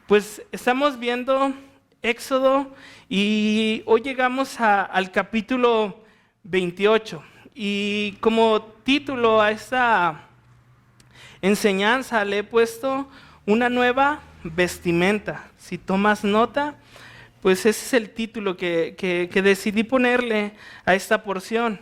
Pues estamos viendo Éxodo y hoy llegamos al capítulo 28. Y como título a esta enseñanza le he puesto una nueva vestimenta. Si tomas nota, pues ese es el título que decidí ponerle a esta porción.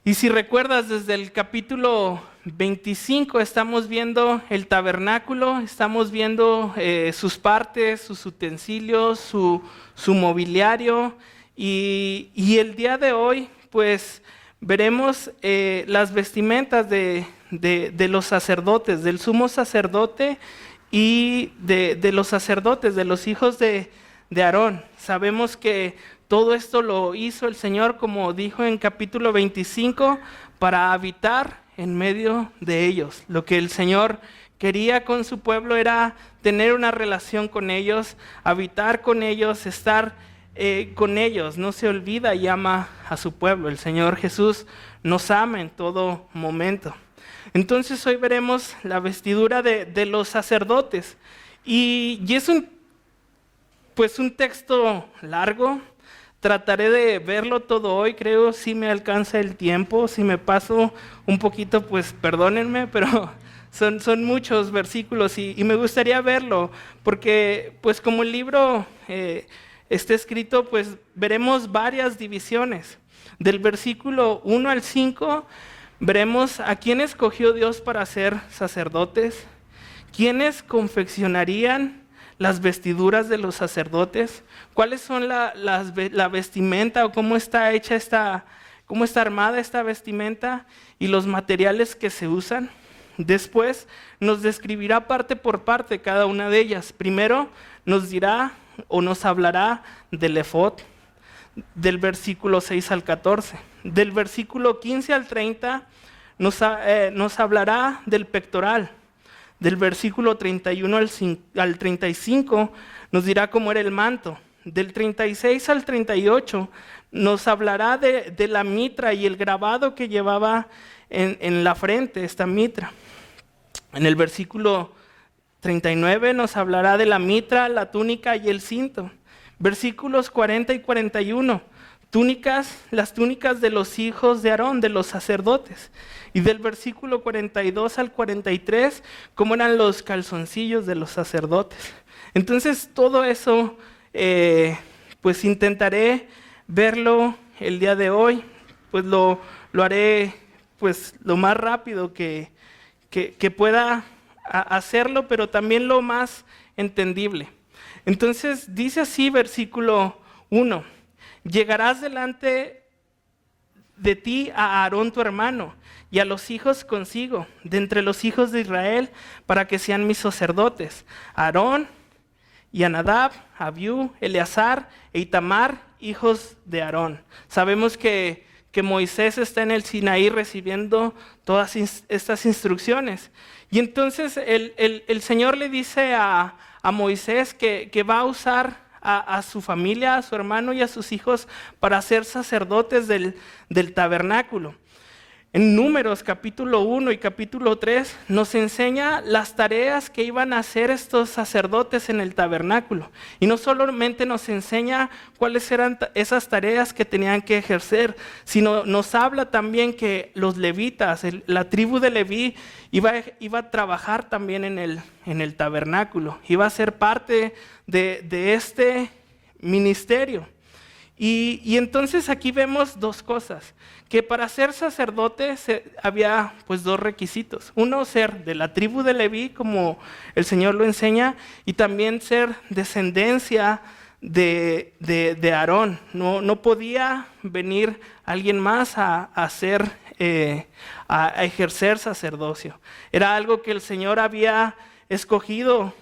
Y si recuerdas, desde el capítulo 25 estamos viendo el tabernáculo, estamos viendo sus partes, sus utensilios, su mobiliario, y el día de hoy pues veremos las vestimentas de los sacerdotes, del sumo sacerdote y de los sacerdotes, de los hijos de Aarón. Sabemos que todo esto lo hizo el Señor, como dijo en capítulo 25, para habitar en medio de ellos. Lo que el Señor quería con su pueblo era tener una relación con ellos, habitar con ellos, estar con ellos. No se olvida y ama a su pueblo. El Señor Jesús nos ama en todo momento. Entonces hoy veremos la vestidura de los sacerdotes. Y es un texto largo. Trataré de verlo todo hoy, creo, si me alcanza el tiempo. Si me paso un poquito, pues perdónenme, pero son muchos versículos y me gustaría verlo, porque pues como el libro está escrito, pues veremos varias divisiones. Del versículo 1 al 5, veremos a quién escogió Dios para ser sacerdotes, quiénes confeccionarían las vestiduras de los sacerdotes, cuáles son la vestimenta o cómo está hecha cómo está armada esta vestimenta y los materiales que se usan. Después nos describirá parte por parte cada una de ellas. Primero nos dirá o nos hablará del efod, del versículo 6 al 14. Del versículo 15 al 30 nos hablará del pectoral. Del versículo 31 al 35 nos dirá cómo era el manto. Del 36 al 38 nos hablará de la mitra y el grabado que llevaba en la frente esta mitra. En el versículo 39 nos hablará de la mitra, la túnica y el cinto. Versículos 40 y 41, las túnicas de los hijos de Aarón, de los sacerdotes. Y del versículo 42 al 43, cómo eran los calzoncillos de los sacerdotes. Entonces todo eso, pues intentaré verlo el día de hoy, pues lo haré pues lo más rápido que pueda hacerlo, pero también lo más entendible. Entonces dice así versículo 1, llegarás delante de ti a Aarón tu hermano y a los hijos consigo, de entre los hijos de Israel, para que sean mis sacerdotes, Aarón y a Nadab, Abiú, Eleazar e Itamar, hijos de Aarón. Sabemos que Moisés está en el Sinaí recibiendo todas estas instrucciones. Y entonces el Señor le dice a Moisés que va a usar a su familia, a su hermano y a sus hijos para ser sacerdotes del tabernáculo. En Números capítulo 1 y capítulo 3 nos enseña las tareas que iban a hacer estos sacerdotes en el tabernáculo. Y no solamente nos enseña cuáles eran esas tareas que tenían que ejercer, sino nos habla también que los levitas, la tribu de Leví, iba a trabajar también en el tabernáculo. Iba a ser parte de este ministerio. Y entonces aquí vemos dos cosas, que para ser sacerdote había pues dos requisitos. Uno, ser de la tribu de Leví, como el Señor lo enseña, y también ser descendencia de Aarón. No podía venir alguien más a ejercer sacerdocio. Era algo que el Señor había escogido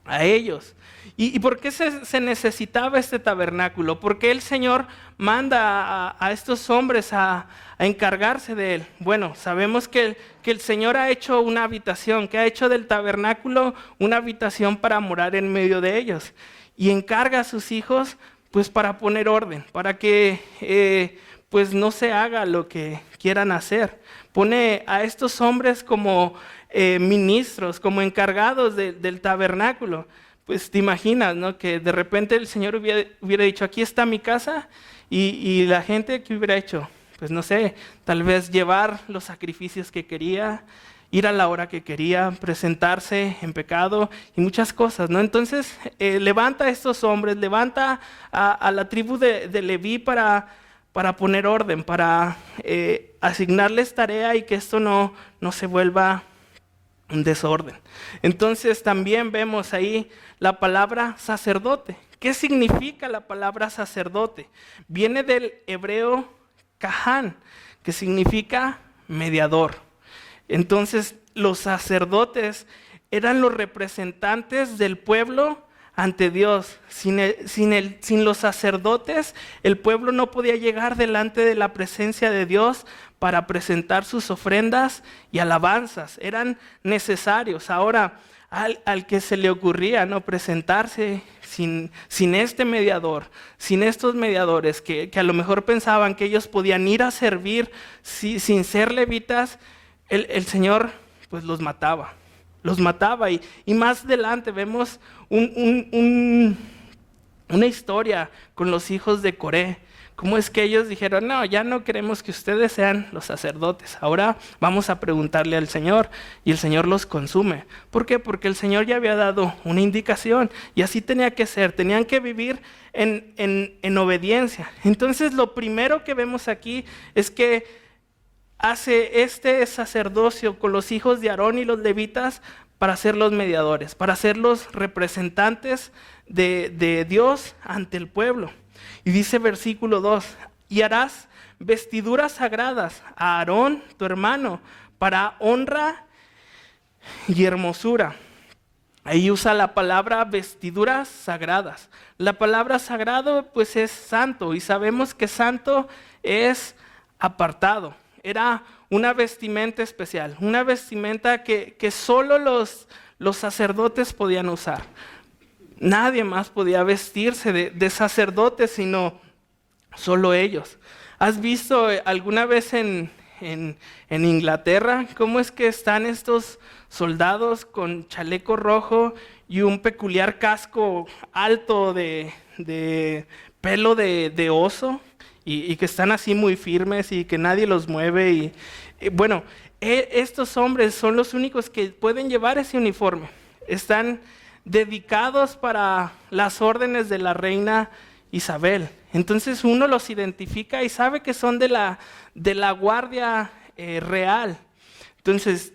a ellos. ¿Y por qué se necesitaba este tabernáculo? ¿Por qué el Señor manda a estos hombres a encargarse de él? Bueno, sabemos que el Señor ha hecho una habitación, que ha hecho del tabernáculo una habitación para morar en medio de ellos. Y encarga a sus hijos pues para poner orden, para que pues no se haga lo que quieran hacer. Pone a estos hombres como ministros, como encargados del tabernáculo. Pues te imaginas, ¿no? Que de repente el Señor hubiera dicho, aquí está mi casa, y la gente, ¿qué hubiera hecho? Pues no sé, tal vez llevar los sacrificios que quería, ir a la hora que quería, presentarse en pecado y muchas cosas, ¿no? Entonces, levanta a estos hombres, levanta a la tribu de Leví para poner orden, para asignarles tarea y que esto no se vuelva un desorden. Entonces, también vemos ahí la palabra sacerdote. ¿Qué significa la palabra sacerdote? Viene del hebreo kahán, que significa mediador. Entonces, los sacerdotes eran los representantes del pueblo ante Dios. Sin los sacerdotes, el pueblo no podía llegar delante de la presencia de Dios para presentar sus ofrendas y alabanzas. Eran necesarios. Ahora, al que se le ocurría no presentarse sin este mediador, sin estos mediadores que a lo mejor pensaban que ellos podían ir a servir sin ser levitas, el Señor pues los mataba y más adelante vemos una historia con los hijos de Coré. ¿Cómo es que ellos dijeron, no, ya no queremos que ustedes sean los sacerdotes, ahora vamos a preguntarle al Señor, y el Señor los consume? ¿Por qué? Porque el Señor ya había dado una indicación y así tenía que ser, tenían que vivir en obediencia. Entonces lo primero que vemos aquí es que hace este sacerdocio con los hijos de Aarón y los levitas para ser los mediadores, para ser los representantes de Dios ante el pueblo. Y dice versículo 2, y harás vestiduras sagradas a Aarón, tu hermano, para honra y hermosura. Ahí usa la palabra vestiduras sagradas. La palabra sagrado pues es santo, y sabemos que santo es apartado. Era una vestimenta especial, una vestimenta que solo los sacerdotes podían usar. Nadie más podía vestirse de sacerdotes, sino solo ellos. ¿Has visto alguna vez en Inglaterra cómo es que están estos soldados con chaleco rojo y un peculiar casco alto de pelo de oso? Y que están así muy firmes y que nadie los mueve. Y bueno, estos hombres son los únicos que pueden llevar ese uniforme. Están dedicados para las órdenes de la reina Isabel. Entonces uno los identifica y sabe que son de la guardia real. Entonces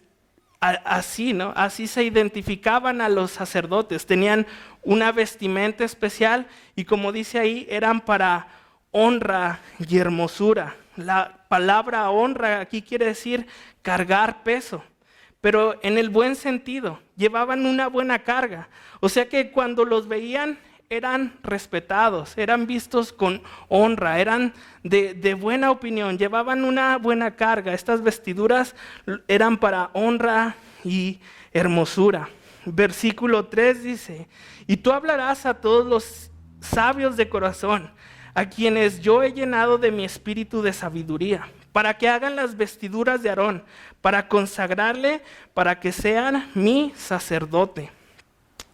así, ¿no? Así se identificaban a los sacerdotes. Tenían una vestimenta especial y, como dice ahí, eran para honra y hermosura. La palabra honra aquí quiere decir cargar peso, pero en el buen sentido. Llevaban una buena carga. O sea que cuando los veían eran respetados, eran vistos con honra, eran de buena opinión, llevaban una buena carga. Estas vestiduras eran para honra y hermosura. Versículo 3 dice, y tú hablarás a todos los sabios de corazón, a quienes yo he llenado de mi espíritu de sabiduría, para que hagan las vestiduras de Aarón, para consagrarle, para que sean mi sacerdote.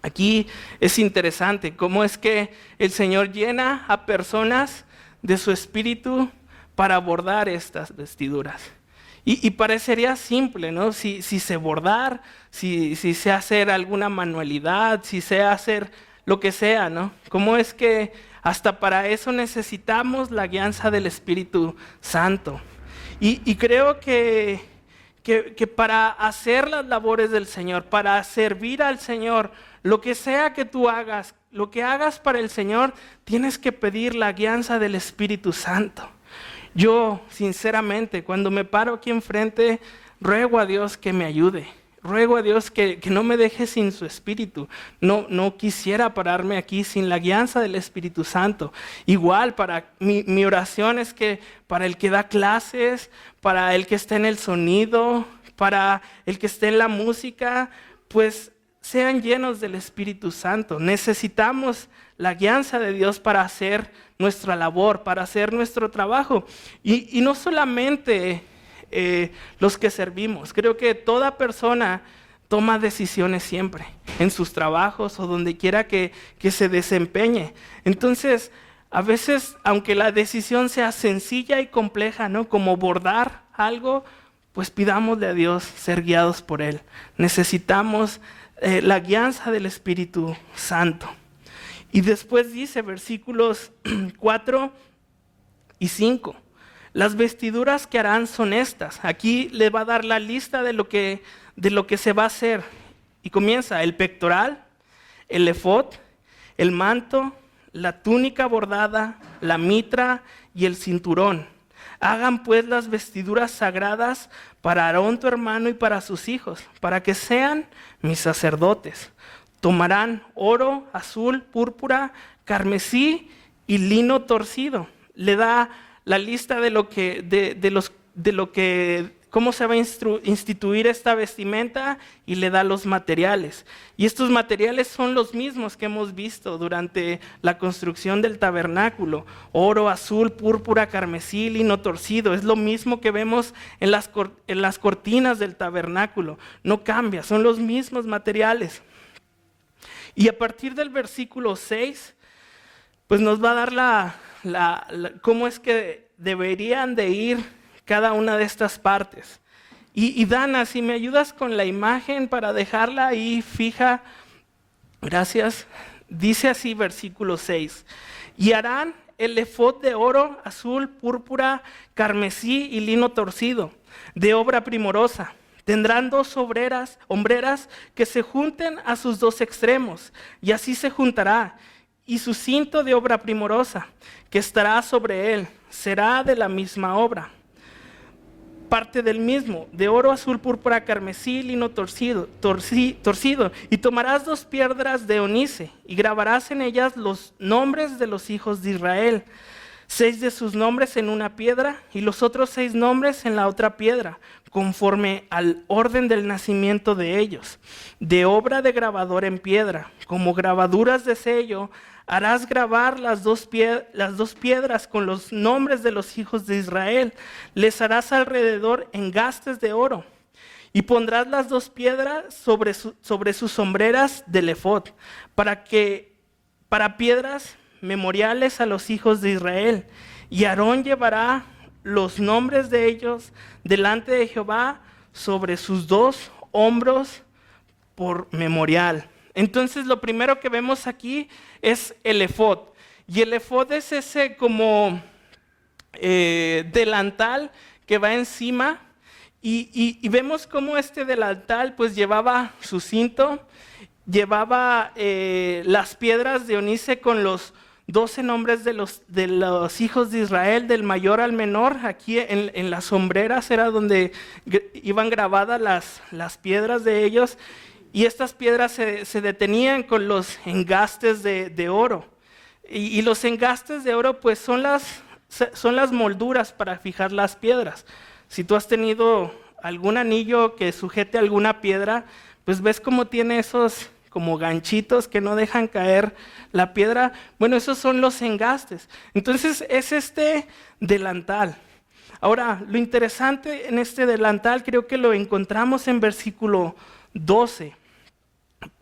Aquí es interesante cómo es que el Señor llena a personas de su espíritu para bordar estas vestiduras. Y parecería simple, ¿no? Si sé bordar, si sé hacer alguna manualidad, si sé hacer lo que sea, ¿no? ¿Cómo es que hasta para eso necesitamos la guianza del Espíritu Santo? Y creo que para hacer las labores del Señor, para servir al Señor, lo que sea que tú hagas, lo que hagas para el Señor, tienes que pedir la guianza del Espíritu Santo. Yo, sinceramente, cuando me paro aquí enfrente, ruego a Dios que me ayude. Ruego a Dios que no me deje sin su Espíritu. No quisiera pararme aquí sin la guianza del Espíritu Santo. Igual, para mi oración es que para el que da clases, para el que está en el sonido, para el que esté en la música, pues sean llenos del Espíritu Santo. Necesitamos la guianza de Dios para hacer nuestra labor, para hacer nuestro trabajo. Y no solamente los que servimos. Creo que toda persona toma decisiones siempre, en sus trabajos o donde quiera que se desempeñe. Entonces, a veces, aunque la decisión sea sencilla y compleja, ¿no? Como bordar algo, pues pidámosle a Dios ser guiados por Él. Necesitamos la guianza del Espíritu Santo. Y después dice, versículos 4 y 5, las vestiduras que harán son estas. Aquí le va a dar la lista de lo que se va a hacer. Y comienza el pectoral, el efod, el manto, la túnica bordada, la mitra y el cinturón. Hagan pues las vestiduras sagradas para Aarón tu hermano y para sus hijos, para que sean mis sacerdotes. Tomarán oro, azul, púrpura, carmesí y lino torcido. Le da la lista de cómo se va a instituir esta vestimenta y le da los materiales. Y estos materiales son los mismos que hemos visto durante la construcción del tabernáculo. Oro, azul, púrpura, carmesí, lino torcido. Es lo mismo que vemos en las cortinas del tabernáculo. No cambia, son los mismos materiales. Y a partir del versículo 6, pues nos va a dar cómo es que deberían de ir cada una de estas partes. Y Dana, si me ayudas con la imagen para dejarla ahí fija, gracias. Dice así versículo 6, y harán el efod de oro, azul, púrpura, carmesí y lino torcido, de obra primorosa. Tendrán 2 hombreras que se junten a sus 2 extremos, y así se juntará. Y su cinto de obra primorosa, que estará sobre él, será de la misma obra. Parte del mismo, de oro, azul, púrpura, carmesí, lino torcido. Y tomarás 2 piedras de onice, y grabarás en ellas los nombres de los hijos de Israel. 6 de sus nombres en una piedra, y los otros 6 nombres en la otra piedra, conforme al orden del nacimiento de ellos. De obra de grabador en piedra, como grabaduras de sello, harás grabar las dos piedras con los nombres de los hijos de Israel. Les harás alrededor engastes de oro. Y pondrás las 2 piedras sobre sus sombreras del efod, para piedras memoriales a los hijos de Israel. Y Aarón llevará los nombres de ellos delante de Jehová sobre sus 2 hombros por memorial. Entonces lo primero que vemos aquí es el efod. Y el efod es ese como delantal que va encima. Y vemos cómo este delantal pues llevaba su cinto, llevaba las piedras de onice con los 12 nombres de los hijos de Israel, del mayor al menor. Aquí en las sombreras era donde iban grabadas las piedras de ellos. Y estas piedras se detenían con los engastes de oro. Y los engastes de oro pues son las molduras para fijar las piedras. Si tú has tenido algún anillo que sujete alguna piedra, pues ves cómo tiene esos como ganchitos que no dejan caer la piedra. Bueno, esos son los engastes. Entonces es este delantal. Ahora, lo interesante en este delantal creo que lo encontramos en versículo 12.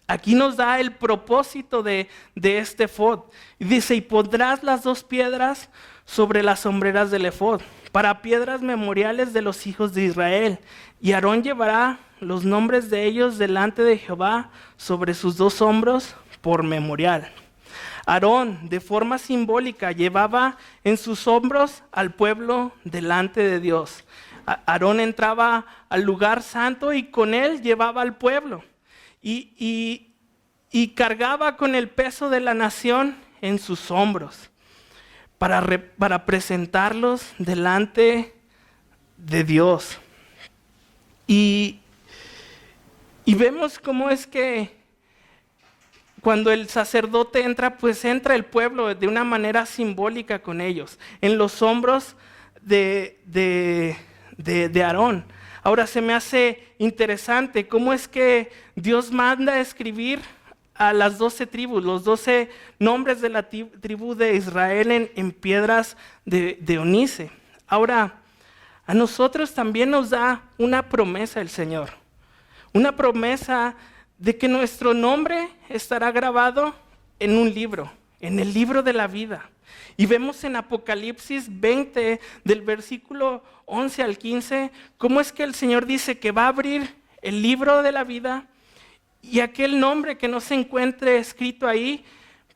Aquí nos da el propósito de este efod. Dice, y pondrás las 2 piedras sobre las sombreras del efod, para piedras memoriales de los hijos de Israel. Y Aarón llevará los nombres de ellos delante de Jehová sobre sus 2 hombros por memorial. Aarón, de forma simbólica, llevaba en sus hombros al pueblo delante de Dios. Aarón entraba al lugar santo y con él llevaba al pueblo. Y cargaba con el peso de la nación en sus hombros para presentarlos delante de Dios. Y vemos cómo es que cuando el sacerdote entra, pues entra el pueblo de una manera simbólica con ellos, en los hombros de Aarón. Ahora se me hace interesante cómo es que Dios manda a escribir a las 12 tribus, los 12 nombres de la tribu de Israel en piedras de onice. Ahora, a nosotros también nos da una promesa el Señor. Una promesa de que nuestro nombre estará grabado en un libro, en el libro de la vida. Y vemos en Apocalipsis 20, del versículo 11 al 15, cómo es que el Señor dice que va a abrir el libro de la vida y aquel nombre que no se encuentre escrito ahí,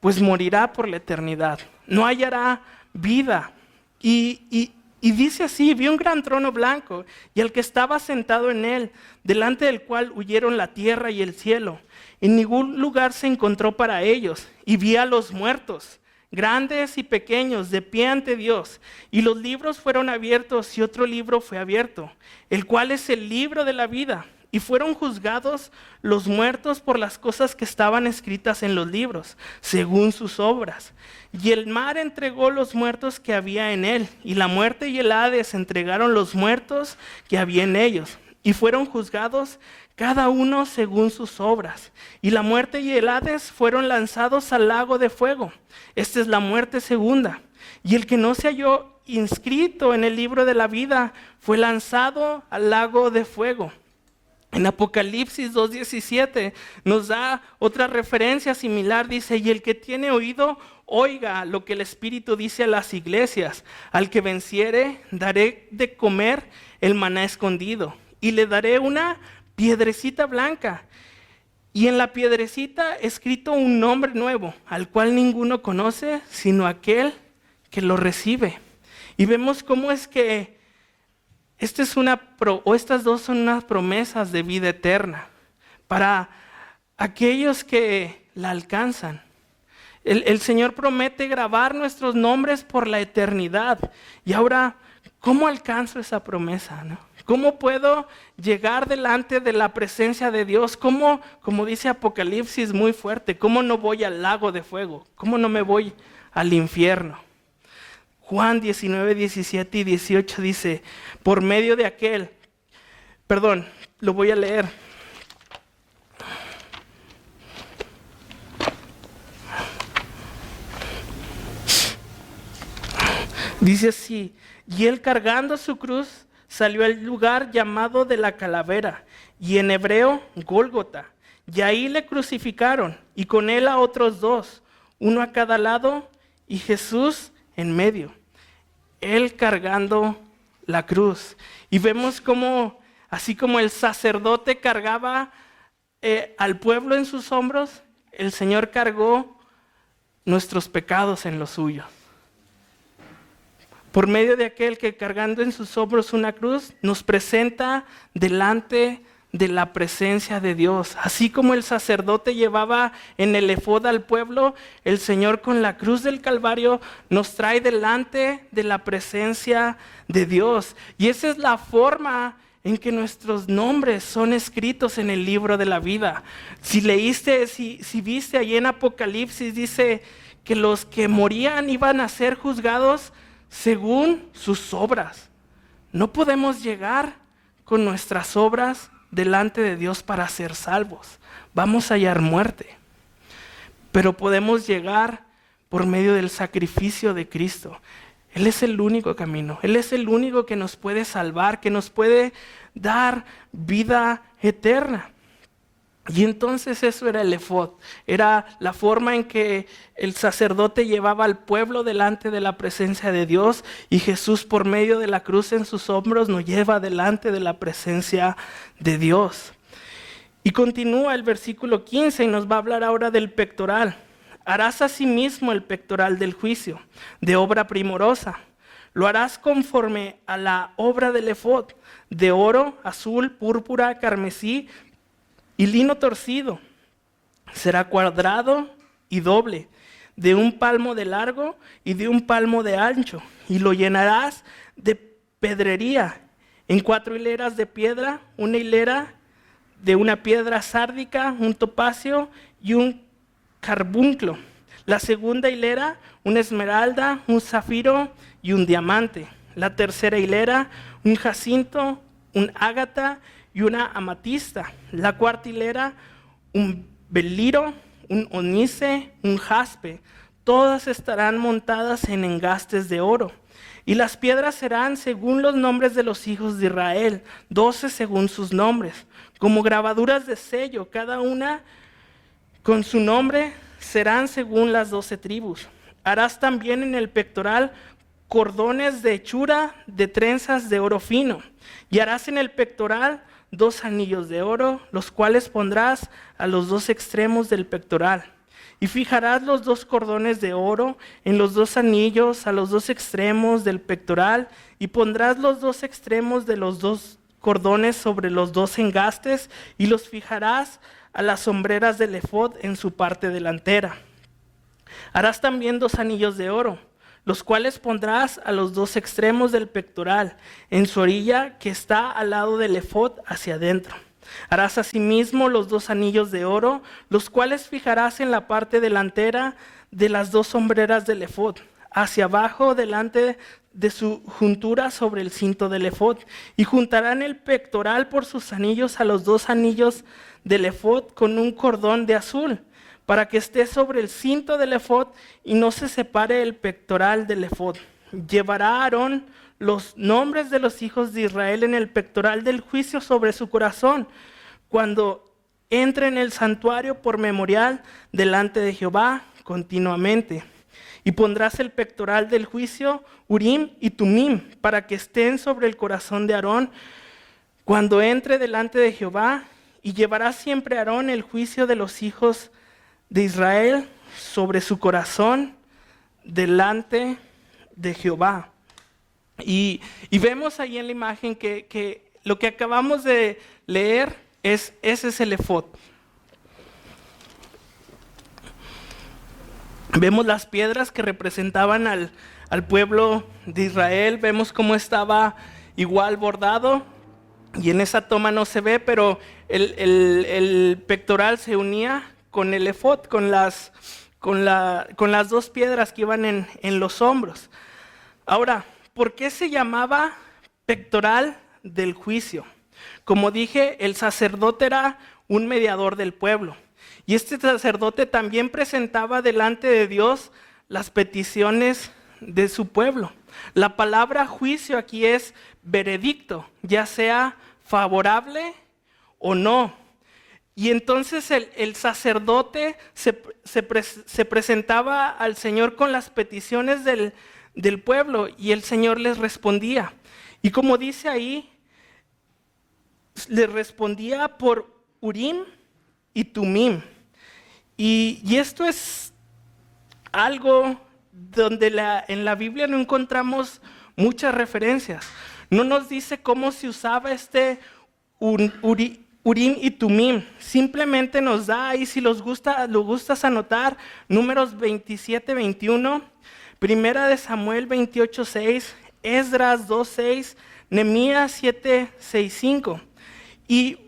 pues morirá por la eternidad. No hallará vida. Y dice así: vi un gran trono blanco y al que estaba sentado en él, delante del cual huyeron la tierra y el cielo. En ningún lugar se encontró para ellos. Y vi a los muertos, grandes y pequeños, de pie ante Dios. Y los libros fueron abiertos y otro libro fue abierto, el cual es el libro de la vida. Y fueron juzgados los muertos por las cosas que estaban escritas en los libros, según sus obras. Y el mar entregó los muertos que había en él, y la muerte y el Hades entregaron los muertos que había en ellos. Y fueron juzgados cada uno según sus obras. Y la muerte y el Hades fueron lanzados al lago de fuego. Esta es la muerte segunda. Y el que no se halló inscrito en el libro de la vida fue lanzado al lago de fuego. En Apocalipsis 2:17 nos da otra referencia similar. Dice: y el que tiene oído, oiga lo que el Espíritu dice a las iglesias. Al que venciere, daré de comer el maná escondido. Y le daré una piedrecita blanca. Y en la piedrecita escrito un nombre nuevo, al cual ninguno conoce, sino aquel que lo recibe. Y vemos cómo es que estas dos son unas promesas de vida eterna para aquellos que la alcanzan. El Señor promete grabar nuestros nombres por la eternidad. Y ahora, ¿cómo alcanzo esa promesa, no? ¿Cómo puedo llegar delante de la presencia de Dios? ¿Cómo, como dice Apocalipsis muy fuerte, cómo no voy al lago de fuego? ¿Cómo no me voy al infierno? Juan 19, 17 y 18 dice: por medio de aquel, lo voy a leer. Dice así: y él cargando su cruz salió al lugar llamado de la calavera, y en hebreo Gólgota, y ahí le crucificaron, y con él a otros dos, uno a cada lado, y Jesús en medio, él cargando la cruz. Y vemos cómo, así como el sacerdote cargaba al pueblo en sus hombros, el Señor cargó nuestros pecados en los suyos. Por medio de aquel que cargando en sus hombros una cruz, nos presenta delante de la presencia de Dios. Así como el sacerdote llevaba en el efod al pueblo, el Señor con la cruz del Calvario nos trae delante de la presencia de Dios. Y esa es la forma en que nuestros nombres son escritos en el libro de la vida. Si viste ahí en Apocalipsis, dice que los que morían iban a ser juzgados según sus obras. No podemos llegar con nuestras obras delante de Dios para ser salvos. Vamos a hallar muerte. Pero podemos llegar por medio del sacrificio de Cristo. Él es el único camino. Él es el único que nos puede salvar, que nos puede dar vida eterna. Y entonces eso era el efod, era la forma en que el sacerdote llevaba al pueblo delante de la presencia de Dios, y Jesús por medio de la cruz en sus hombros nos lleva delante de la presencia de Dios. Y continúa el versículo 15 y nos va a hablar ahora del pectoral. Harás asimismo el pectoral del juicio, de obra primorosa. Lo harás conforme a la obra del efod, de oro, azul, púrpura, carmesí y lino torcido. Será cuadrado y doble, de 1 palmo de largo y de 1 palmo de ancho, y lo llenarás de pedrería en 4 hileras de piedra, una hilera de una piedra sárdica, un topacio y un carbunclo. La segunda hilera, una esmeralda, un zafiro y un diamante. La tercera hilera, un jacinto, un ágata y una amatista. La cuarta hilera, un beliro, un onice, un jaspe. Todas estarán montadas en engastes de oro. Y las piedras serán según los nombres de los hijos de Israel, 12 según sus nombres, como grabaduras de sello, cada una con su nombre serán según las 12 tribus. Harás también en el pectoral cordones de hechura de trenzas de oro fino, y harás en el pectoral 2 anillos de oro, los cuales pondrás a los 2 extremos del pectoral. Y fijarás los 2 cordones de oro en los 2 anillos a los 2 extremos del pectoral, y pondrás los 2 extremos de los 2 cordones sobre los 2 engastes, y los fijarás a las sombreras del efod en su parte delantera. Harás también 2 anillos de oro, los cuales pondrás a los 2 extremos del pectoral, en su orilla que está al lado del efod hacia adentro. Harás asimismo los 2 anillos de oro, los cuales fijarás en la parte delantera de las 2 sombreras del efod, hacia abajo delante de su juntura sobre el cinto del efod, y juntarán el pectoral por sus anillos a los 2 anillos del efod con un cordón de azul, para que esté sobre el cinto del efod y no se separe el pectoral del efod. Llevará Aarón los nombres de los hijos de Israel en el pectoral del juicio sobre su corazón, cuando entre en el santuario por memorial delante de Jehová continuamente. Y pondrás el pectoral del juicio, Urim y Tumim, para que estén sobre el corazón de Aarón cuando entre delante de Jehová. Y llevará siempre Aarón el juicio de los hijos de Israel sobre su corazón delante de Jehová. Y vemos ahí en la imagen que lo que acabamos de leer ese es el efod. Vemos las piedras que representaban al pueblo de Israel, vemos cómo estaba igual bordado, y en esa toma no se ve, pero el pectoral se unía con el efod, con las 2 piedras que iban en los hombros. Ahora, ¿por qué se llamaba pectoral del juicio? Como dije, el sacerdote era un mediador del pueblo. Y este sacerdote también presentaba delante de Dios las peticiones de su pueblo. La palabra juicio aquí es veredicto, ya sea favorable o no. Y entonces el sacerdote se presentaba al Señor con las peticiones del pueblo, y el Señor les respondía. Y como dice ahí, les respondía por Urim y Tumim. Y esto es algo donde en la Biblia no encontramos muchas referencias. No nos dice cómo se usaba este Urim y Tumim. Simplemente nos da ahí, si lo gustas anotar, Números 27, 21, Primera de Samuel 28, 6, Esdras 2, 6, Nehemías 7, 6, 5. Y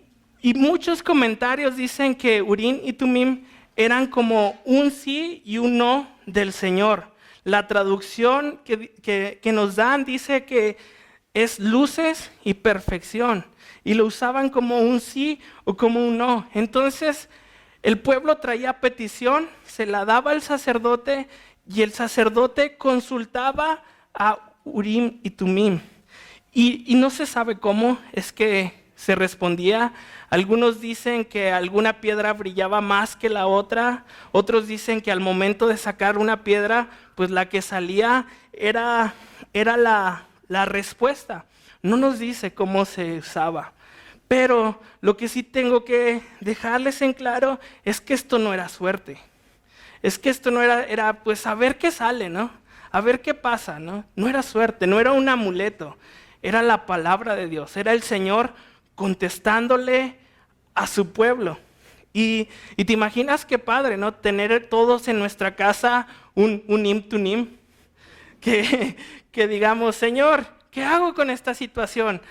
muchos comentarios dicen que Urim y Tumim eran como un sí y un no del Señor. La traducción que nos dan dice que es luces y perfección, y lo usaban como un sí o como un no. Entonces el pueblo traía petición, se la daba al sacerdote, y el sacerdote consultaba a Urim y Tumim. Y no se sabe cómo es que se respondía. Algunos dicen que alguna piedra brillaba más que la otra. Otros dicen que al momento de sacar una piedra, pues la que salía era la respuesta. No nos dice cómo se usaba. Pero lo que sí tengo que dejarles en claro es que esto no era suerte. Es que esto no era pues a ver qué sale, ¿no? A ver qué pasa, ¿no? No era suerte, no era un amuleto. Era la palabra de Dios, era el Señor contestándole a su pueblo. Y te imaginas qué padre, ¿no? Tener todos en nuestra casa un Urim Tumim. Que digamos, Señor, ¿qué hago con esta situación?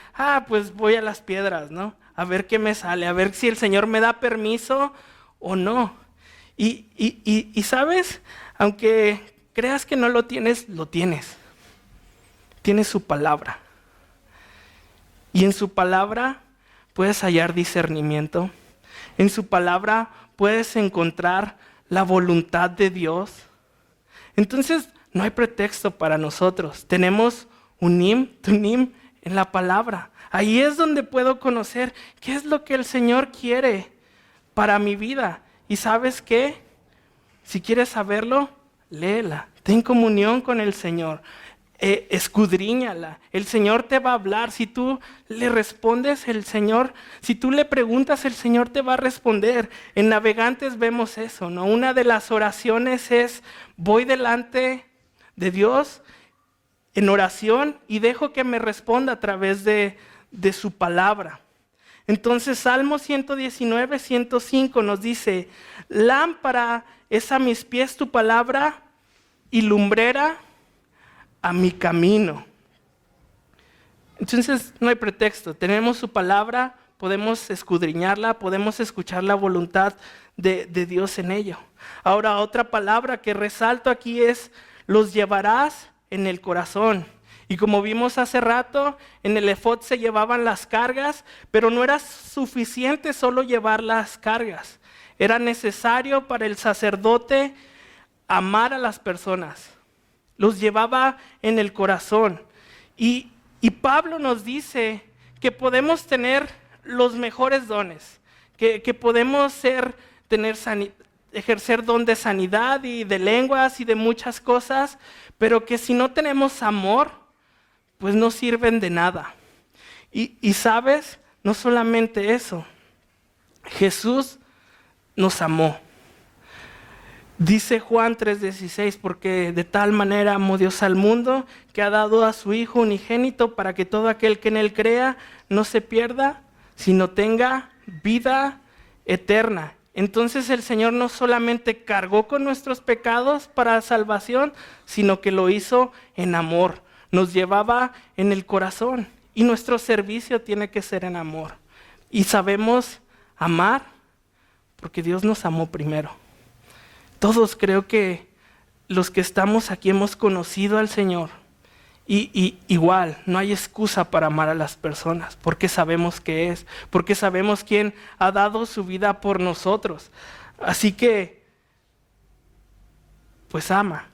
Pues voy a las piedras, ¿no? A ver qué me sale, a ver si el Señor me da permiso o no. Y ¿sabes? Aunque creas que no lo tienes, lo tienes. Tienes su palabra. Y en su palabra puedes hallar discernimiento. En su palabra puedes encontrar la voluntad de Dios. Entonces, no hay pretexto para nosotros. Tenemos unim, tunim en la palabra. Ahí es donde puedo conocer qué es lo que el Señor quiere para mi vida. ¿Y sabes qué? Si quieres saberlo, léela. Ten comunión con el Señor. Escudriñala. El Señor te va a hablar. Si tú le respondes, el Señor, si tú le preguntas, el Señor te va a responder. En Navegantes vemos eso, ¿no? Una de las oraciones es: voy delante de Dios en oración y dejo que me responda a través de su palabra. Entonces Salmo 119, 105 nos dice: lámpara es a mis pies tu palabra y lumbrera a mi camino. Entonces no hay pretexto, tenemos su palabra, podemos escudriñarla, podemos escuchar la voluntad de Dios en ello. Ahora, otra palabra que resalto aquí es: los llevarás en el corazón. Y como vimos hace rato, en el efod se llevaban las cargas, pero no era suficiente solo llevar las cargas. Era necesario para el sacerdote amar a las personas. Los llevaba en el corazón. Y Pablo nos dice que podemos tener los mejores dones, que podemos ejercer don de sanidad y de lenguas y de muchas cosas, pero que si no tenemos amor, pues no sirven de nada. Y sabes, no solamente eso, Jesús nos amó. Dice Juan 3:16, porque de tal manera amó Dios al mundo, que ha dado a su Hijo unigénito, para que todo aquel que en él crea no se pierda, sino tenga vida eterna. Entonces el Señor no solamente cargó con nuestros pecados para salvación, sino que lo hizo en amor. Nos llevaba en el corazón, y nuestro servicio tiene que ser en amor. Y sabemos amar porque Dios nos amó primero. Todos, creo que los que estamos aquí hemos conocido al Señor, y igual no hay excusa para amar a las personas, porque sabemos qué es, porque sabemos quién ha dado su vida por nosotros. Así que, pues ama,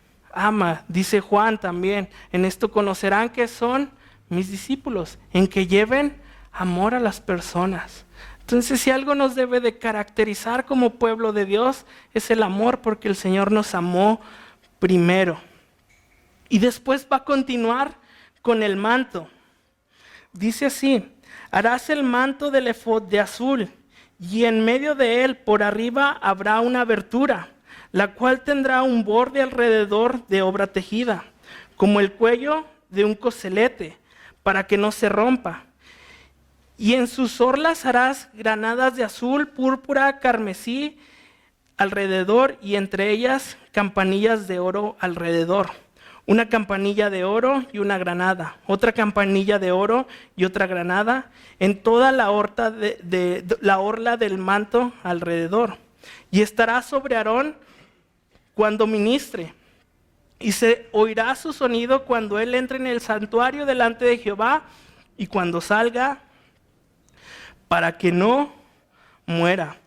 dice Juan también: en esto conocerán que son mis discípulos, en que lleven amor a las personas. Entonces, si algo nos debe de caracterizar como pueblo de Dios, es el amor, porque el Señor nos amó primero. Y después va a continuar con el manto. Dice así: harás el manto del efod de azul, y en medio de él por arriba habrá una abertura, la cual tendrá un borde alrededor de obra tejida, como el cuello de un coselete, para que no se rompa. Y en sus orlas harás granadas de azul, púrpura, carmesí alrededor, y entre ellas campanillas de oro alrededor. Una campanilla de oro y una granada, otra campanilla de oro y otra granada, en toda la orla del manto alrededor. Y estará sobre Aarón cuando ministre, y se oirá su sonido cuando él entre en el santuario delante de Jehová, y cuando salga, para que no muera.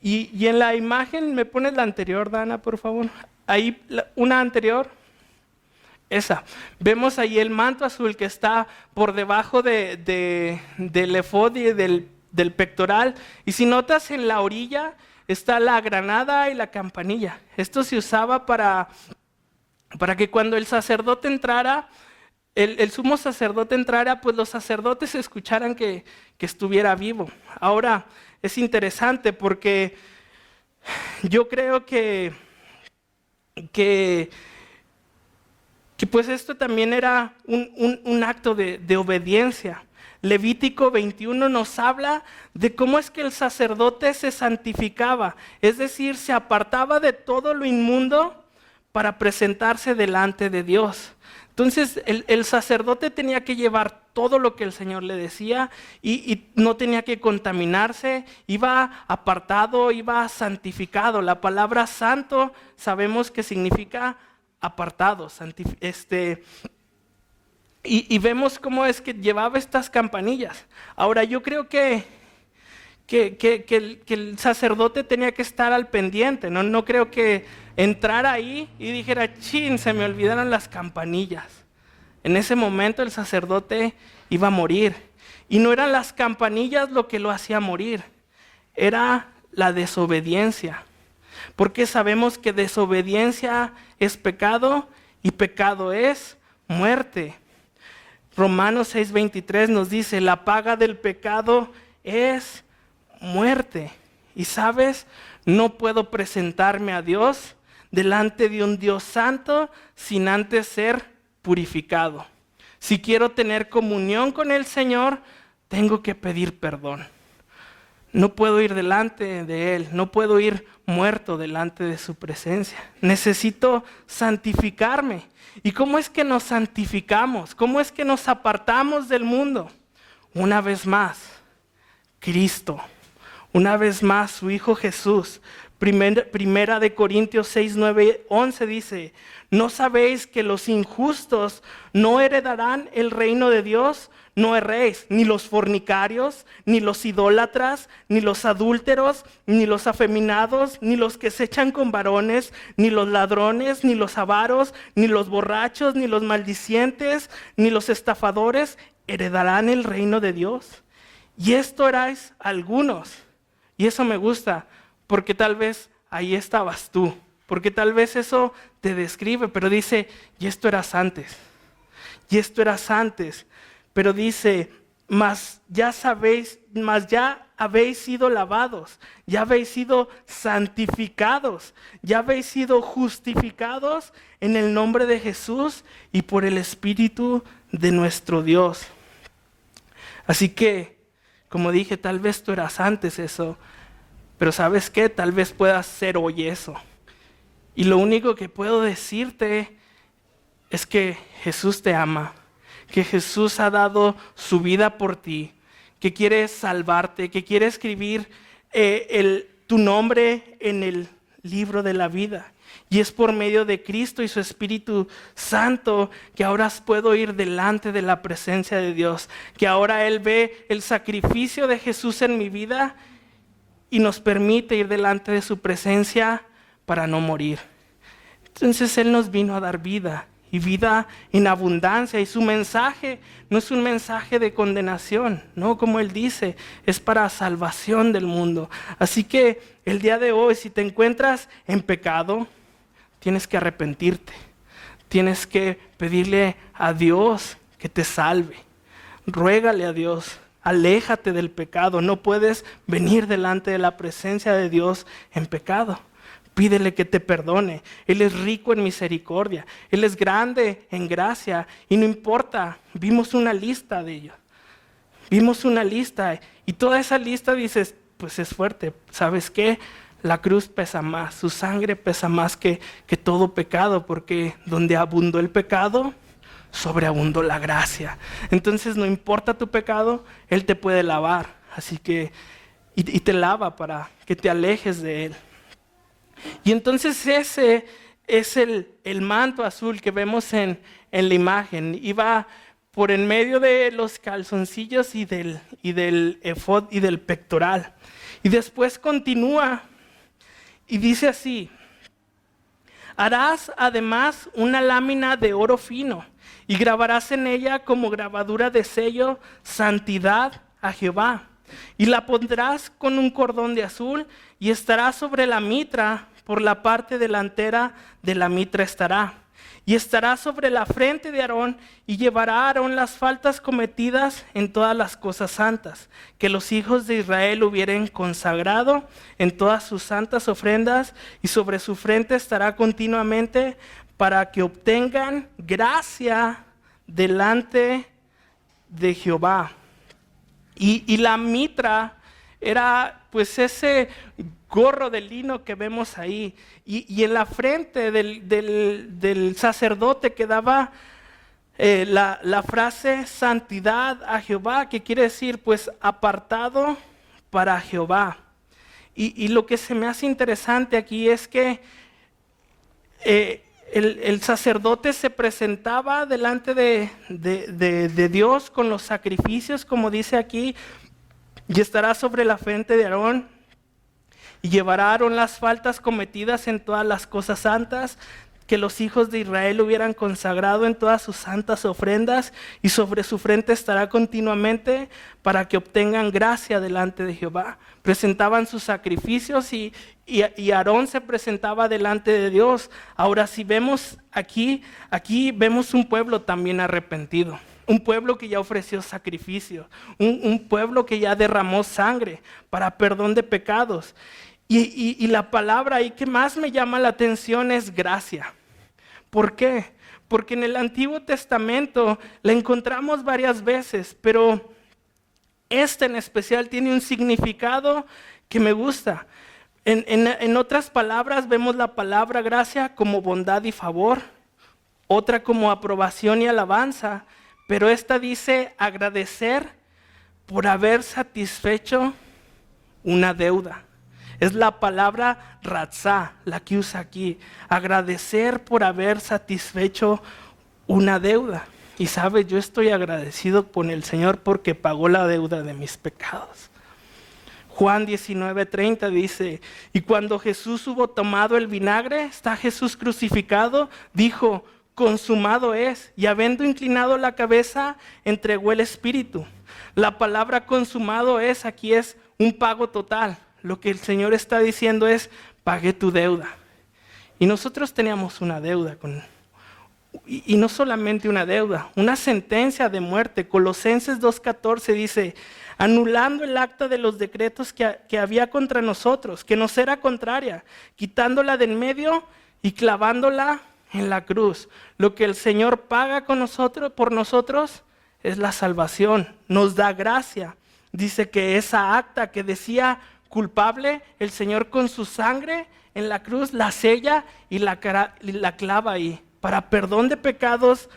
Y en la imagen, ¿me pones la anterior, Dana, por favor? Ahí, una anterior. Esa. Vemos ahí el manto azul que está por debajo del efod y del pectoral. Y si notas, en la orilla está la granada y la campanilla. Esto se usaba para que cuando el sacerdote entrara, el sumo sacerdote entrara, pues los sacerdotes escucharan que estuviera vivo. Ahora, es interesante porque yo creo que pues esto también era un acto de obediencia. Levítico 21 nos habla de cómo es que el sacerdote se santificaba, es decir, se apartaba de todo lo inmundo para presentarse delante de Dios. Entonces el sacerdote tenía que llevar todo lo que el Señor le decía y no tenía que contaminarse, iba apartado, iba santificado. La palabra santo sabemos que significa apartado. Y vemos cómo es que llevaba estas campanillas. Ahora, yo creo que que el sacerdote tenía que estar al pendiente. No creo que entrara ahí y dijera, chin, se me olvidaron las campanillas. En ese momento el sacerdote iba a morir. Y no eran las campanillas lo que lo hacía morir, era la desobediencia. Porque sabemos que desobediencia es pecado y pecado es muerte. Romanos 6:23 nos dice, la paga del pecado es muerte. Y sabes, no puedo presentarme a Dios delante de un Dios santo sin antes ser purificado. Si quiero tener comunión con el Señor, tengo que pedir perdón. No puedo ir delante de Él, no puedo ir muerto delante de su presencia. Necesito santificarme. ¿Y cómo es que nos santificamos? ¿Cómo es que nos apartamos del mundo? Una vez más, Cristo. Una vez más, su Hijo Jesús. Primera de Corintios 6, 9, 11 dice, ¿no sabéis que los injustos no heredarán el reino de Dios? No erréis, ni los fornicarios, ni los idólatras, ni los adúlteros, ni los afeminados, ni los que se echan con varones, ni los ladrones, ni los avaros, ni los borrachos, ni los maldicientes, ni los estafadores heredarán el reino de Dios. Y esto erais algunos. Y eso me gusta, porque tal vez ahí estabas tú, porque tal vez eso te describe, pero dice, y esto eras antes, y esto eras antes. Pero dice, mas ya habéis sido lavados, ya habéis sido santificados, ya habéis sido justificados en el nombre de Jesús y por el Espíritu de nuestro Dios. Así que, como dije, tal vez tú eras antes eso, pero ¿sabes qué? Tal vez puedas ser hoy eso. Y lo único que puedo decirte es que Jesús te ama, que Jesús ha dado su vida por ti, que quiere salvarte, que quiere escribir tu nombre en el libro de la vida. Y es por medio de Cristo y su Espíritu Santo que ahora puedo ir delante de la presencia de Dios, que ahora Él ve el sacrificio de Jesús en mi vida y nos permite ir delante de su presencia para no morir. Entonces Él nos vino a dar vida y vida en abundancia, y su mensaje no es un mensaje de condenación, no, como Él dice, es para salvación del mundo. Así que el día de hoy, si te encuentras en pecado, tienes que arrepentirte, tienes que pedirle a Dios que te salve, ruégale a Dios, aléjate del pecado, no puedes venir delante de la presencia de Dios en pecado. Pídele que te perdone. Él es rico en misericordia. Él es grande en gracia. Y no importa, vimos una lista de ellos. Vimos una lista. Y toda esa lista dices, pues es fuerte. ¿Sabes qué? La cruz pesa más. Su sangre pesa más que todo pecado. Porque donde abundó el pecado, sobreabundó la gracia. Entonces no importa tu pecado, Él te puede lavar. Así que, y te lava para que te alejes de Él. Y entonces ese es el manto azul que vemos en la imagen. Iba por en medio de los calzoncillos y del efod y del pectoral. Y después continúa y dice así: harás además una lámina de oro fino y grabarás en ella como grabadura de sello santidad a Jehová. Y la pondrás con un cordón de azul y estará sobre la mitra, por la parte delantera de la mitra estará. Y estará sobre la frente de Aarón, y llevará a Aarón las faltas cometidas en todas las cosas santas, que los hijos de Israel hubieren consagrado en todas sus santas ofrendas, y sobre su frente estará continuamente para que obtengan gracia delante de Jehová. Y la mitra era pues ese gorro de lino que vemos ahí. Y en la frente del sacerdote quedaba la frase santidad a Jehová, que quiere decir pues apartado para Jehová. Y lo que se me hace interesante aquí es que el sacerdote se presentaba delante de Dios con los sacrificios, como dice aquí, Y estará sobre la frente de Aarón, y llevará a Aarón las faltas cometidas en todas las cosas santas que los hijos de Israel hubieran consagrado en todas sus santas ofrendas, y sobre su frente estará continuamente para que obtengan gracia delante de Jehová. Presentaban sus sacrificios y Aarón se presentaba delante de Dios. Ahora si vemos aquí vemos un pueblo también arrepentido. Un pueblo que ya ofreció sacrificio, un pueblo que ya derramó sangre para perdón de pecados. Y la palabra ahí que más me llama la atención es gracia. ¿Por qué? Porque en el Antiguo Testamento la encontramos varias veces, pero esta en especial tiene un significado que me gusta. En otras palabras vemos la palabra gracia como bondad y favor, otra como aprobación y alabanza, pero esta dice agradecer por haber satisfecho una deuda. Es la palabra ratzá, la que usa aquí. Agradecer por haber satisfecho una deuda. Y sabes, yo estoy agradecido con el Señor porque pagó la deuda de mis pecados. Juan 19:30 dice, y cuando Jesús hubo tomado el vinagre, está Jesús crucificado, dijo, consumado es, y habiendo inclinado la cabeza, entregó el espíritu. La palabra consumado es, aquí es un pago total. Lo que el Señor está diciendo es, pagué tu deuda. Y nosotros teníamos una deuda, y no solamente una deuda, una sentencia de muerte. Colosenses 2:14 dice, anulando el acta de los decretos que había contra nosotros, que nos era contraria, quitándola de en medio y clavándola en la cruz. Lo que el Señor paga por nosotros es la salvación, nos da gracia. Dice que esa acta que decía culpable, el Señor con su sangre en la cruz la sella y la clava ahí, para perdón de pecados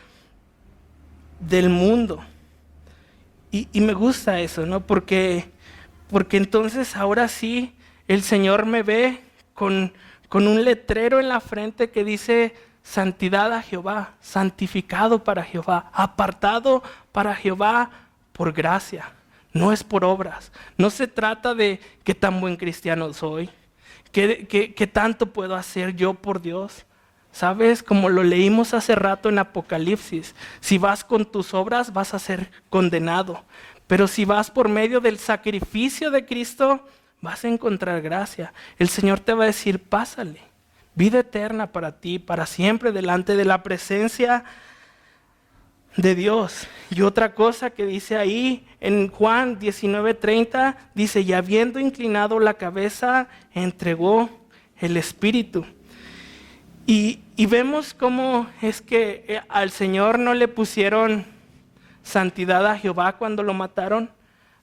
del mundo. Y me gusta eso, ¿no? Porque entonces ahora sí el Señor me ve con un letrero en la frente que dice santidad a Jehová, santificado para Jehová, apartado para Jehová por gracia. No es por obras. No se trata de qué tan buen cristiano soy, qué tanto puedo hacer yo por Dios. ¿Sabes? Como lo leímos hace rato en Apocalipsis, si vas con tus obras vas a ser condenado. Pero si vas por medio del sacrificio de Cristo, vas a encontrar gracia. El Señor te va a decir, pásale. Vida eterna para ti, para siempre, delante de la presencia de Dios. Y otra cosa que dice ahí en Juan 19:30, dice, y habiendo inclinado la cabeza, entregó el Espíritu. Y vemos cómo es que al Señor no le pusieron santidad a Jehová cuando lo mataron.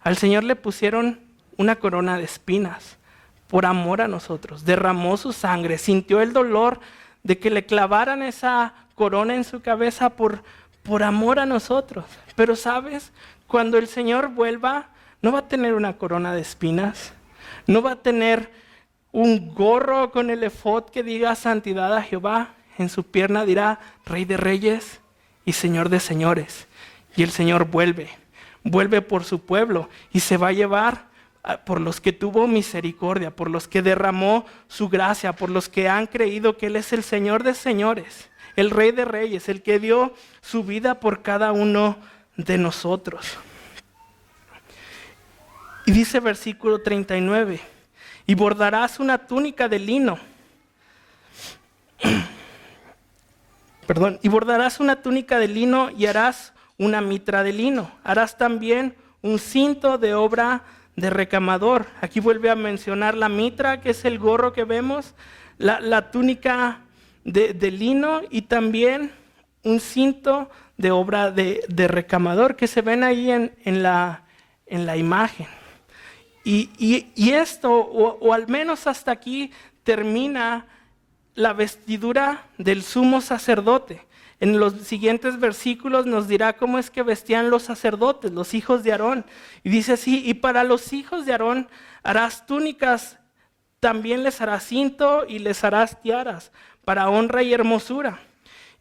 Al Señor le pusieron una corona de espinas por amor a nosotros. Derramó su sangre, sintió el dolor de que le clavaran esa corona en su cabeza por amor a nosotros. Pero sabes, cuando el Señor vuelva, no va a tener una corona de espinas, no va a tener un gorro con el efod que diga santidad a Jehová. En su pierna dirá Rey de Reyes y Señor de Señores. Y el Señor vuelve por su pueblo y se va a llevar por los que tuvo misericordia, por los que derramó su gracia, por los que han creído que Él es el Señor de Señores, el Rey de Reyes, el que dio su vida por cada uno de nosotros. Y dice versículo 39, y bordarás una túnica de lino. Y bordarás una túnica de lino y harás una mitra de lino. Harás también un cinto de obra de recamador. Aquí vuelve a mencionar la mitra, que es el gorro que vemos, la túnica de lino y también un cinto de obra de recamador que se ven ahí en la imagen. Y esto, o al menos hasta aquí, termina la vestidura del sumo sacerdote. En los siguientes versículos nos dirá cómo es que vestían los sacerdotes, los hijos de Aarón. Y dice así, y para los hijos de Aarón harás túnicas, también les harás cinto y les harás tiaras, para honra y hermosura.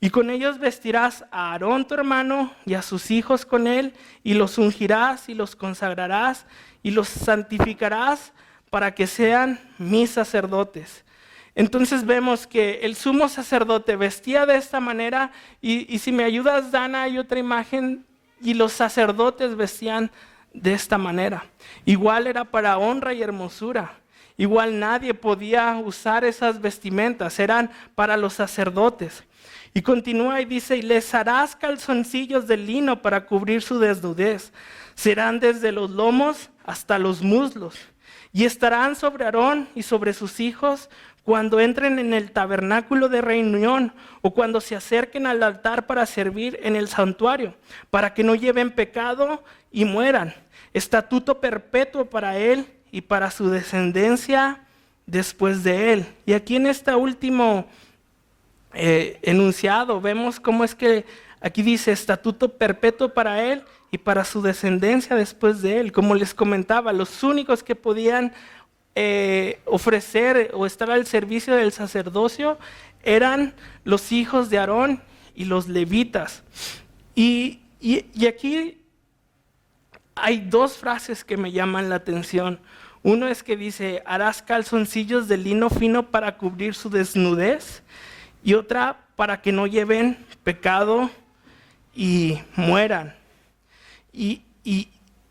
Y con ellos vestirás a Aarón tu hermano y a sus hijos con él, y los ungirás y los consagrarás y los santificarás para que sean mis sacerdotes. Entonces vemos que el sumo sacerdote vestía de esta manera, y si me ayudas, Dana, hay otra imagen, y los sacerdotes vestían de esta manera. Igual era para honra y hermosura. Igual nadie podía usar esas vestimentas, eran para los sacerdotes. Y continúa y dice, y les harás calzoncillos de lino para cubrir su desnudez. Serán desde los lomos hasta los muslos. Y estarán sobre Aarón y sobre sus hijos cuando entren en el tabernáculo de reunión o cuando se acerquen al altar para servir en el santuario, para que no lleven pecado y mueran. Estatuto perpetuo para él y para su descendencia después de él. Y aquí en este último enunciado vemos cómo es que aquí dice estatuto perpetuo para él y para su descendencia después de él. Como les comentaba, los únicos que podían ofrecer o estar al servicio del sacerdocio eran los hijos de Aarón y los levitas. Y aquí hay dos frases que me llaman la atención. Uno es que dice, harás calzoncillos de lino fino para cubrir su desnudez. Y otra, para que no lleven pecado y mueran. Y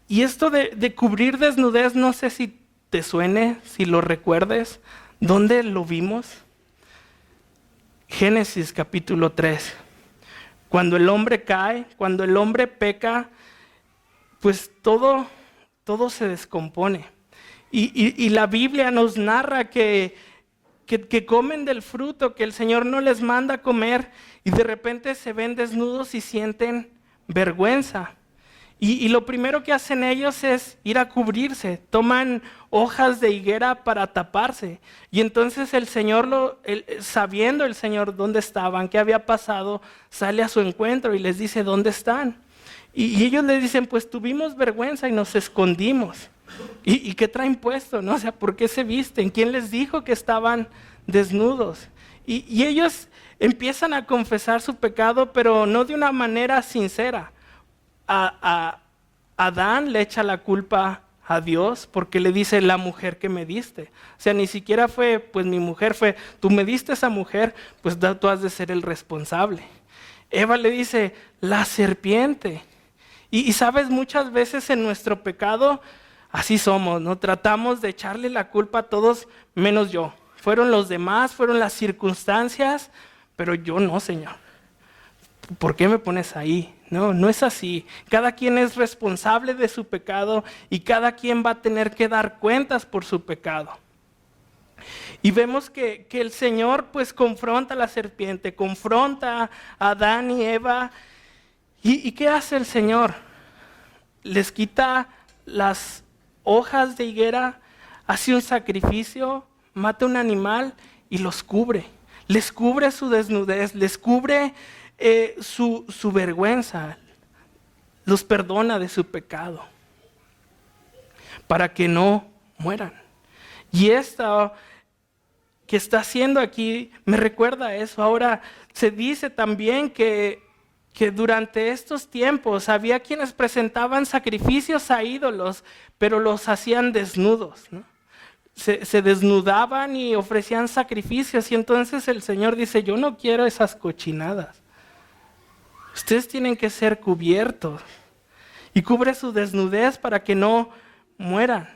esto de cubrir desnudez, no sé si te suene, si lo recuerdes. ¿Dónde lo vimos? Génesis capítulo 3. Cuando el hombre cae, cuando el hombre peca, pues todo se descompone. Y la Biblia nos narra que comen del fruto que el Señor no les manda comer y de repente se ven desnudos y sienten vergüenza. Y lo primero que hacen ellos es ir a cubrirse, toman hojas de higuera para taparse. Y entonces el Señor, sabiendo el Señor dónde estaban, qué había pasado, sale a su encuentro y les dice, ¿dónde están? Y ellos le dicen, pues tuvimos vergüenza y nos escondimos. ¿Y qué traen puesto? ¿No? O sea, ¿por qué se visten? ¿Quién les dijo que estaban desnudos? Y ellos empiezan a confesar su pecado, pero no de una manera sincera. Adán le echa la culpa a Dios porque le dice la mujer que me diste. O sea, ni siquiera fue, pues mi mujer fue, tú me diste esa mujer, pues tú has de ser el responsable. Eva le dice, la serpiente. Y sabes, muchas veces en nuestro pecado, así somos, ¿no? Tratamos de echarle la culpa a todos menos yo. Fueron los demás, fueron las circunstancias, pero yo no, Señor. ¿Por qué me pones ahí? No es así. Cada quien es responsable de su pecado y cada quien va a tener que dar cuentas por su pecado. Y vemos que el Señor pues confronta a la serpiente, confronta a Adán y Eva. ¿Y qué hace el Señor? Les quita las hojas de higuera, hace un sacrificio, mata un animal y los cubre. Les cubre su desnudez, les cubre su vergüenza, los perdona de su pecado para que no mueran. Y esto que está haciendo aquí me recuerda a eso. Ahora se dice también que durante estos tiempos había quienes presentaban sacrificios a ídolos, pero los hacían desnudos, ¿no? Se desnudaban y ofrecían sacrificios, y entonces el Señor dice, yo no quiero esas cochinadas. Ustedes tienen que ser cubiertos. Y cubre su desnudez para que no mueran.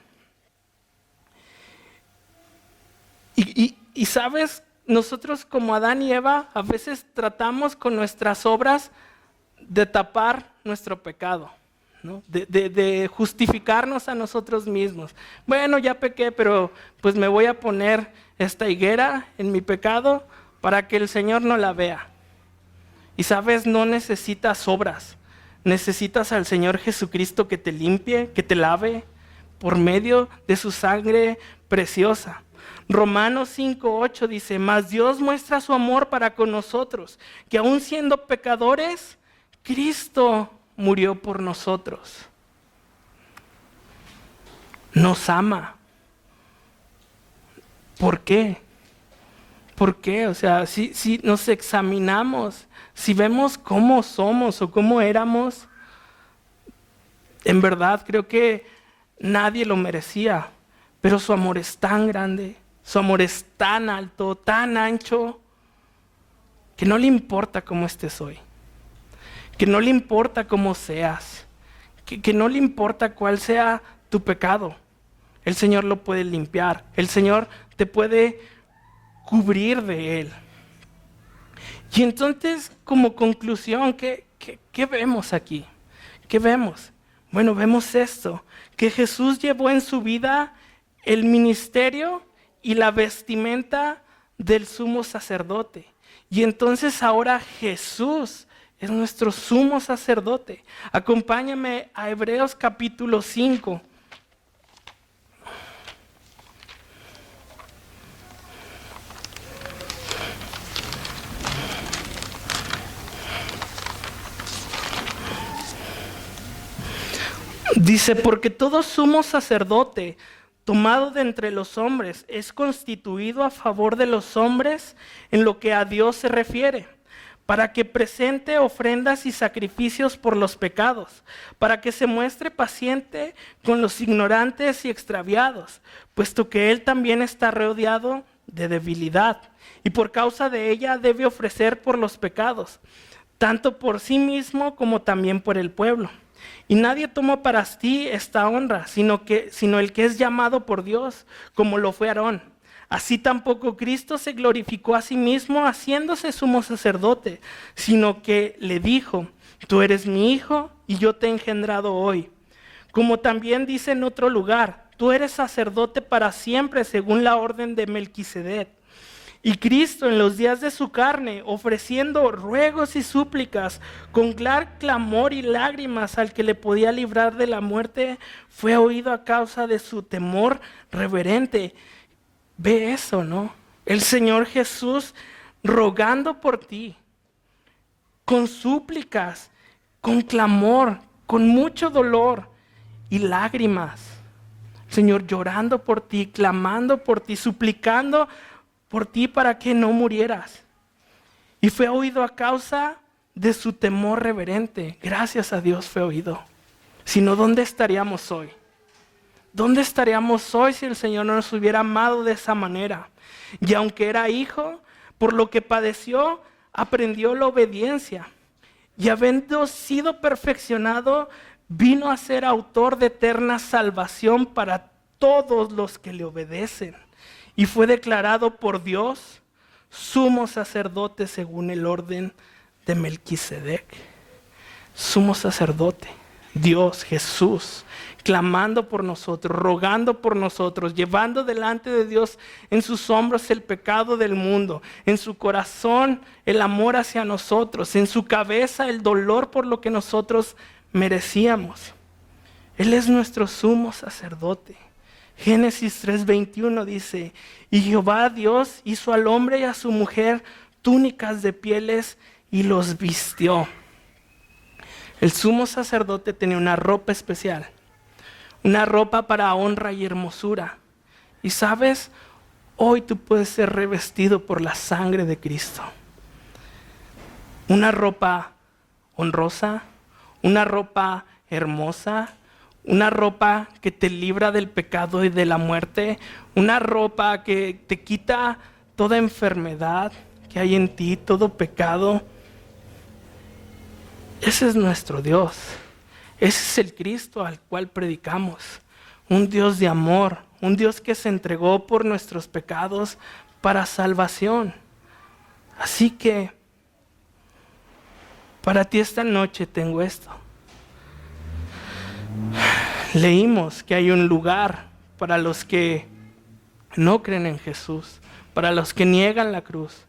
Y sabes, nosotros como Adán y Eva a veces tratamos con nuestras obras de tapar nuestro pecado, ¿no? De justificarnos a nosotros mismos. Bueno, ya pequé, pero pues me voy a poner esta higuera en mi pecado para que el Señor no la vea. Y sabes, no necesitas obras, necesitas al Señor Jesucristo que te limpie, que te lave por medio de su sangre preciosa. Romanos 5:8 dice, mas Dios muestra su amor para con nosotros, que aun siendo pecadores, Cristo murió por nosotros. Nos ama. ¿Por qué? ¿Por qué? O sea, si nos examinamos, si vemos cómo somos o cómo éramos, en verdad creo que nadie lo merecía, pero su amor es tan grande, su amor es tan alto, tan ancho, que no le importa cómo estés hoy, que no le importa cómo seas, que no le importa cuál sea tu pecado. El Señor lo puede limpiar, el Señor te puede cubrir de Él. Y entonces, como conclusión, ¿qué vemos aquí? ¿Qué vemos? Bueno, vemos esto, que Jesús llevó en su vida el ministerio y la vestimenta del sumo sacerdote. Y entonces ahora Jesús es nuestro sumo sacerdote. Acompáñame a Hebreos capítulo 5. Dice, porque todo sumo sacerdote tomado de entre los hombres es constituido a favor de los hombres en lo que a Dios se refiere, para que presente ofrendas y sacrificios por los pecados, para que se muestre paciente con los ignorantes y extraviados, puesto que Él también está rodeado de debilidad, y por causa de ella debe ofrecer por los pecados, tanto por sí mismo como también por el pueblo. Y nadie toma para sí esta honra, sino el que es llamado por Dios, como lo fue Aarón. Así tampoco Cristo se glorificó a sí mismo haciéndose sumo sacerdote, sino que le dijo, tú eres mi hijo y yo te he engendrado hoy. Como también dice en otro lugar, tú eres sacerdote para siempre según la orden de Melquisedec. Y Cristo en los días de su carne, ofreciendo ruegos y súplicas, con clamor y lágrimas al que le podía librar de la muerte, fue oído a causa de su temor reverente. Ve eso, ¿no? El Señor Jesús rogando por ti, con súplicas, con clamor, con mucho dolor y lágrimas. El Señor llorando por ti, clamando por ti, suplicando por ti para que no murieras. Y fue oído a causa de su temor reverente. Gracias a Dios fue oído. Si no, ¿dónde estaríamos hoy? ¿Dónde estaríamos hoy si el Señor no nos hubiera amado de esa manera? Y aunque era hijo, por lo que padeció, aprendió la obediencia. Y habiendo sido perfeccionado, vino a ser autor de eterna salvación para todos los que le obedecen. Y fue declarado por Dios sumo sacerdote según el orden de Melquisedec. Sumo sacerdote, Dios, Jesús, clamando por nosotros, rogando por nosotros, llevando delante de Dios en sus hombros el pecado del mundo, en su corazón el amor hacia nosotros, en su cabeza el dolor por lo que nosotros merecíamos. Él es nuestro sumo sacerdote. Génesis 3:21 dice, y Jehová Dios hizo al hombre y a su mujer túnicas de pieles y los vistió. El sumo sacerdote tenía una ropa especial, una ropa para honra y hermosura. Y sabes, hoy tú puedes ser revestido por la sangre de Cristo. Una ropa honrosa, una ropa hermosa, una ropa que te libra del pecado y de la muerte, una ropa que te quita toda enfermedad que hay en ti, todo pecado. Ese es nuestro Dios. Ese es el Cristo al cual predicamos. Un Dios de amor, un Dios que se entregó por nuestros pecados para salvación. Así que para ti esta noche tengo esto. Leímos que hay un lugar para los que no creen en Jesús, para los que niegan la cruz,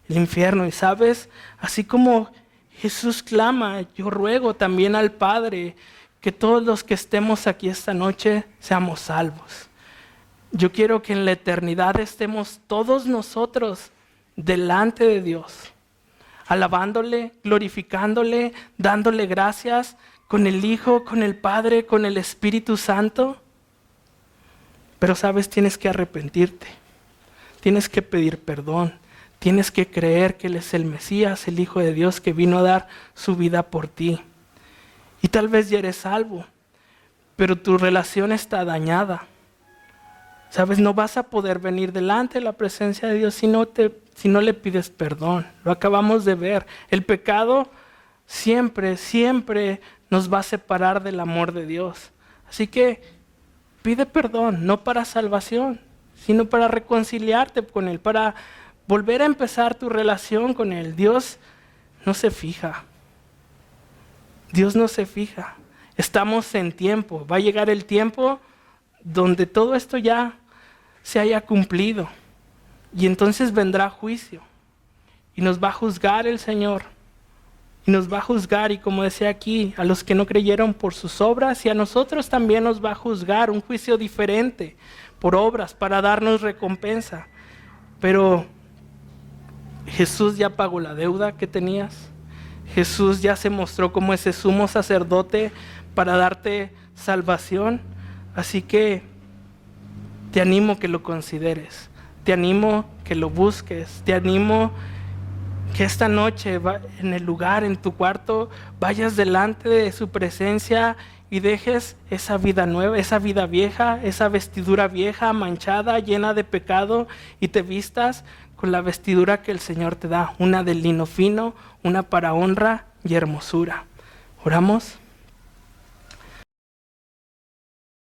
el infierno. Y sabes, así como Jesús clama, yo ruego también al Padre que todos los que estemos aquí esta noche seamos salvos. Yo quiero que en la eternidad estemos todos nosotros delante de Dios, alabándole, glorificándole, dándole gracias, con el Hijo, con el Padre, con el Espíritu Santo. Pero sabes, tienes que arrepentirte, tienes que pedir perdón, Tienes que creer que Él es el Mesías, el Hijo de Dios que vino a dar su vida por ti. Y tal vez ya eres salvo, pero tu relación está dañada. ¿Sabes? No vas a poder venir delante de la presencia de Dios si no le pides perdón. Lo acabamos de ver. El pecado siempre nos va a separar del amor de Dios. Así que pide perdón, no para salvación, sino para reconciliarte con Él, para volver a empezar tu relación con Él. Dios no se fija. Dios no se fija. Estamos en tiempo. Va a llegar el tiempo donde todo esto ya se haya cumplido. Y entonces vendrá juicio. Y nos va a juzgar el Señor. Y nos va a juzgar, y como decía aquí, a los que no creyeron por sus obras, y a nosotros también nos va a juzgar, un juicio diferente, por obras, para darnos recompensa. Pero Jesús ya pagó la deuda que tenías. Jesús ya se mostró como ese sumo sacerdote para darte salvación. Así que te animo que lo consideres. Te animo que lo busques. Te animo que esta noche en el lugar, en tu cuarto, vayas delante de su presencia y dejes esa vida nueva, esa vida vieja, esa vestidura vieja, manchada, llena de pecado, y te vistas con la vestidura que el Señor te da, una de lino fino, una para honra y hermosura. ¿Oramos?